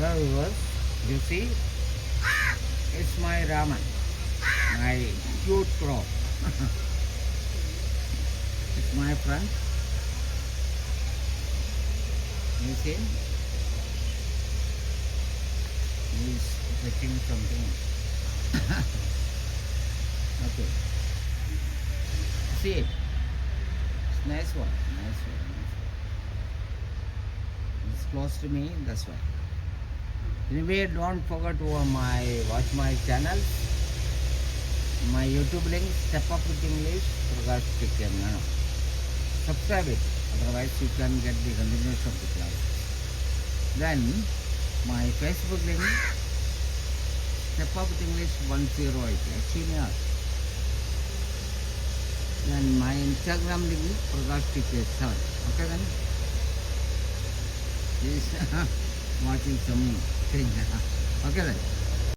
Hello viewers, you see, it's my Raman, my cute crow. It's my friend. You see, he's fetching something. Okay, see it. It's nice one, nice one, nice one. It's close to me, that's why. Anyway, don't forget to watch my channel, my YouTube link, Step Up with English, Prakash Tikam. Subscribe it, otherwise you can get the continuation of the class. Then, my Facebook link, Step Up with English 108, actually not. Then my Instagram link, Prakash Tikam 7. Okay then? Please watching some thing. Okay then.